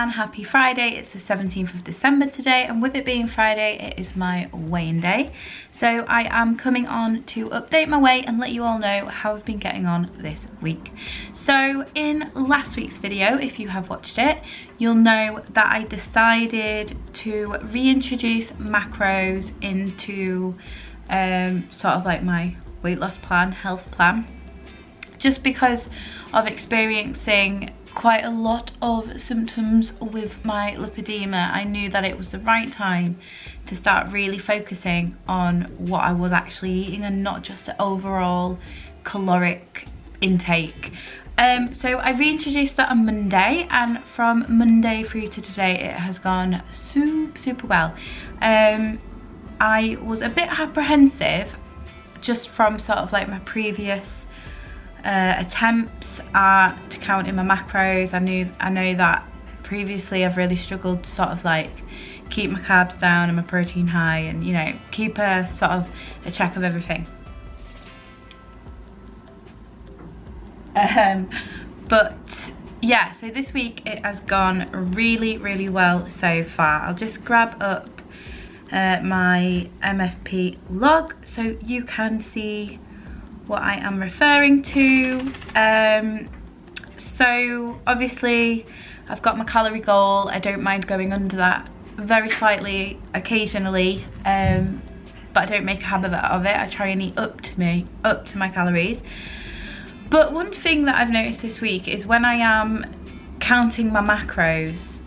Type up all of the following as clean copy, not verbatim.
and happy Friday. It's the 17th of December today, and with it being Friday, it is my weighing day. So I am coming on to update my weight and let you all know how I've been getting on this week. So in last week's video, if you have watched it, you'll know that I decided to reintroduce macros into sort of like my weight loss plan, health plan, just because of experiencing quite a lot of symptoms with my lipedema. I knew that it was the right time to start really focusing on what I was actually eating and not just the overall caloric intake. So I reintroduced that on Monday, and from Monday through to today it has gone super well. I was a bit apprehensive just from sort of like my previous attempts at counting my macros. I know that previously I've really struggled to sort of like keep my carbs down and my protein high, and you know, keep a sort of a check of everything. But yeah, so this week it has gone really well so far. I'll just grab up my MFP log so you can see what I am referring to. So obviously I've got my calorie goal. I don't mind going under that very slightly occasionally, but I don't make a habit of it. I try and eat up to my calories. But one thing that I've noticed this week is when I am counting my macros,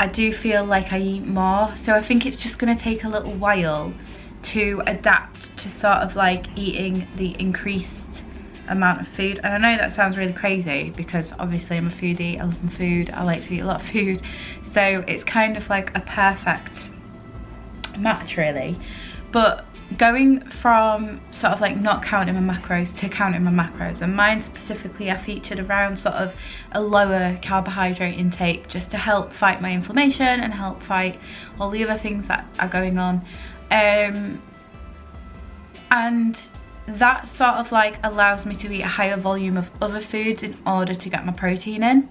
I do feel like I eat more. So I think it's just going to take a little while to adapt to sort of like eating the increased amount of food. And I know that sounds really crazy because obviously I'm a foodie, I love my food, I like to eat a lot of food. So it's kind of like a perfect match really. But going from sort of like not counting my macros to counting my macros, and mine specifically, I featured around sort of a lower carbohydrate intake just to help fight my inflammation and help fight all the other things that are going on. And that sort of like allows me to eat a higher volume of other foods in order to get my protein in.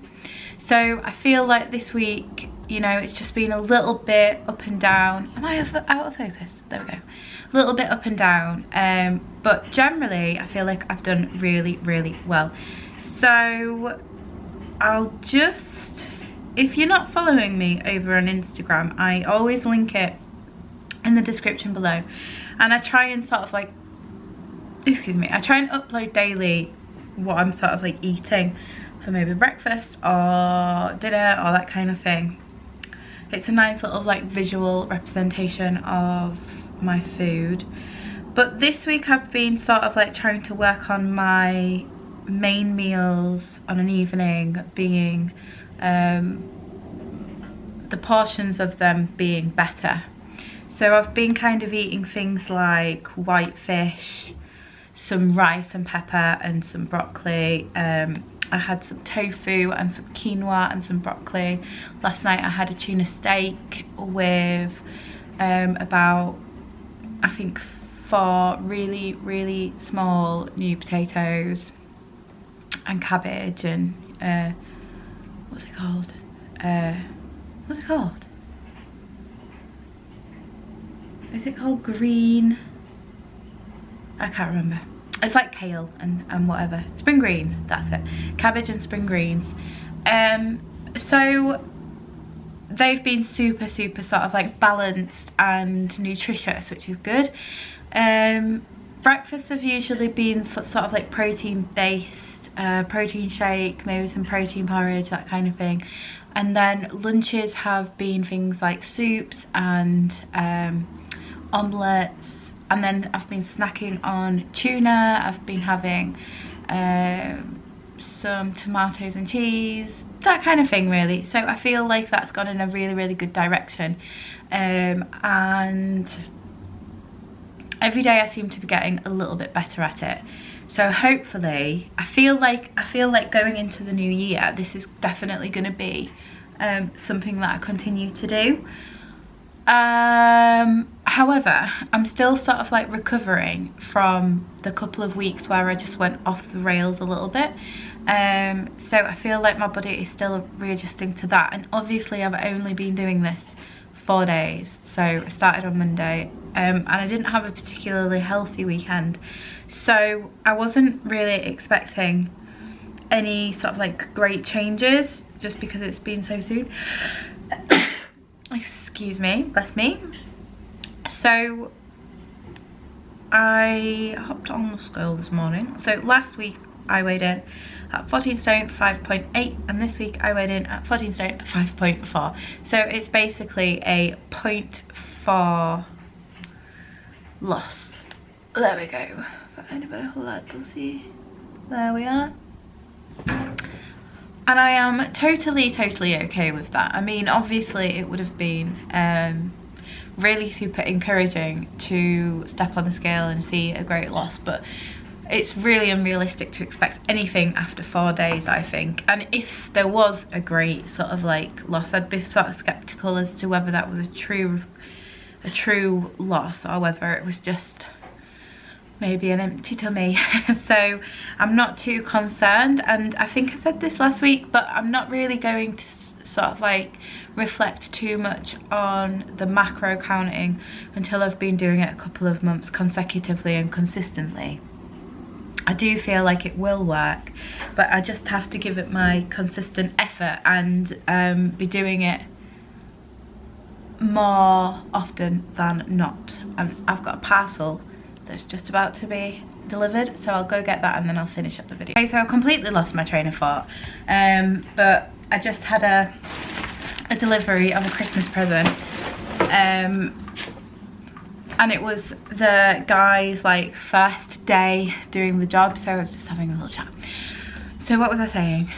So I feel like this week, you know, it's just been a little bit up and down. Am I out of focus? There we go. A little bit up and down, but generally I feel like I've done really well. So I'll just, if you're not following me over on Instagram, I always link it in the description below, and I try and sort of like, I try and upload daily what I'm sort of like eating for maybe breakfast or dinner or that kind of thing. It's a nice little like visual representation of my food. But this week I've been sort of like trying to work on my main meals on an evening being the portions of them being better. So I've been kind of eating things like white fish, some rice and pepper and some broccoli. I had some tofu and some quinoa and some broccoli. Last night I had a tuna steak with about, I think, 4 really small new potatoes and cabbage and what's it called? Is it called green? I can't remember. It's like kale and whatever. Spring greens, that's it. Cabbage and spring greens. So they've been super sort of like balanced and nutritious, which is good. Breakfasts have usually been sort of like protein based, protein shake, maybe some protein porridge, that kind of thing. And then lunches have been things like soups and omelettes. And then I've been snacking on tuna. I've been having some tomatoes and cheese, that kind of thing really. So I feel like that's gone in a really good direction. And every day I seem to be getting a little bit better at it. So hopefully, I feel like going into the new year, this is definitely going to be something that I continue to do. However, I'm still sort of like recovering from the couple of weeks where I just went off the rails a little bit. So I feel like my body is still readjusting to that, and obviously I've only been doing this 4 days. So I started on Monday, and I didn't have a particularly healthy weekend, so I wasn't really expecting any sort of like great changes just because it's been so soon. Excuse me, bless me. So I hopped on the scale this morning. So last week I weighed in at 14 stone 5.8, and this week I weighed in at 14 stone 5.4. So it's basically a 0.4 loss. There we go. There we are. And I am totally okay with that. I mean, obviously it would have been really super encouraging to step on the scale and see a great loss, but it's really unrealistic to expect anything after 4 days, I think. And if there was a great sort of like loss, I'd be sort of skeptical as to whether that was a true loss or whether it was just maybe an empty tummy. So I'm not too concerned, and I think I said this last week, but I'm not really going to sort of like reflect too much on the macro counting until I've been doing it a couple of months consecutively and consistently. I do feel like it will work, but I just have to give it my consistent effort and be doing it more often than not. I've got a parcel that's just about to be delivered, so I'll go get that and then I'll finish up the video. Okay, so I've completely lost my train of thought, but I just had a delivery of a Christmas present, and it was the guy's like first day doing the job, so I was just having a little chat. So what was I saying?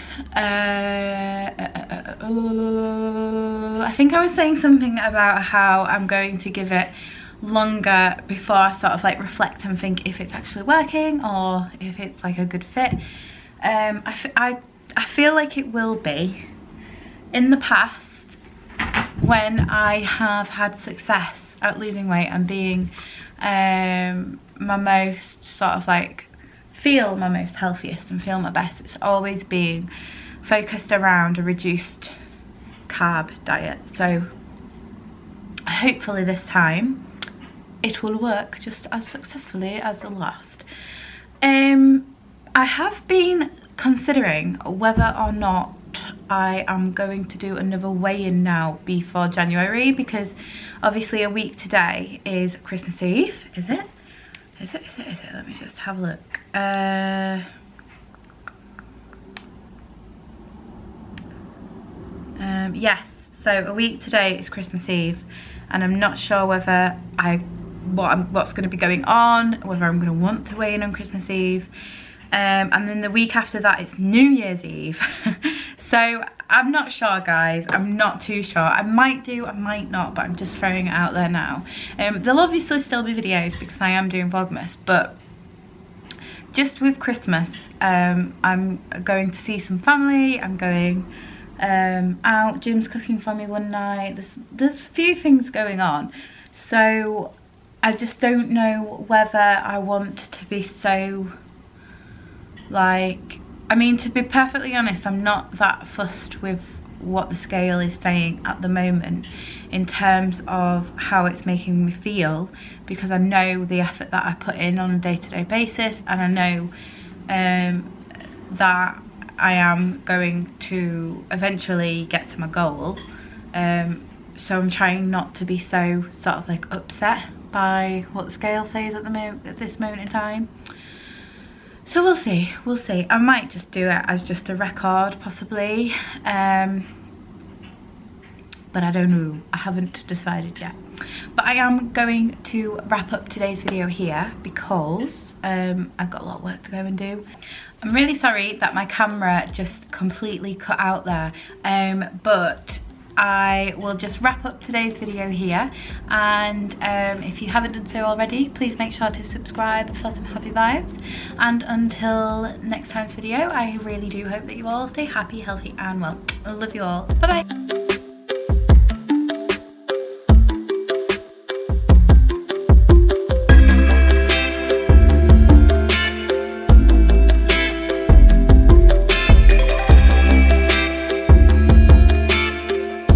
I think I was saying something about how I'm going to give it longer before I sort of like reflect and think if it's actually working or if it's like a good fit. I feel like it will be. In the past, when I have had success at losing weight and being my most sort of like feel my most healthiest and feel my best, it's always been focused around a reduced carb diet. So hopefully this time it will work just as successfully as the last. I have been considering whether or not I am going to do another weigh-in now before January, because obviously a week today is Christmas Eve. Is it? Is it? Let me just have a look. Yes, so a week today is Christmas Eve, and I'm not sure whether what's going to be going on, whether I'm going to want to weigh in on Christmas Eve. And then the week after that it's New Year's Eve. So I'm not sure, guys. I'm not too sure. I might do, I might not, but I'm just throwing it out there now. There'll obviously still be videos because I am doing Vlogmas, but just with Christmas, I'm going to see some family. I'm going out. Jim's cooking for me one night. There's a few things going on, so I just don't know whether I want to be so like, I mean, to be perfectly honest, I'm not that fussed with what the scale is saying at the moment in terms of how it's making me feel, because I know the effort that I put in on a day-to-day basis, and I know that I am going to eventually get to my goal. So I'm trying not to be so sort of like upset by what the scale says at this moment in time. So we'll see. I might just do it as just a record, possibly, but I don't know. I haven't decided yet. But I am going to wrap up today's video here because I've got a lot of work to go and do. I'm really sorry that my camera just completely cut out there, but I will just wrap up today's video here, and if you haven't done so already, please make sure to subscribe for some happy vibes. And until next time's video, I really do hope that you all stay happy, healthy and well. I love you all. Bye bye.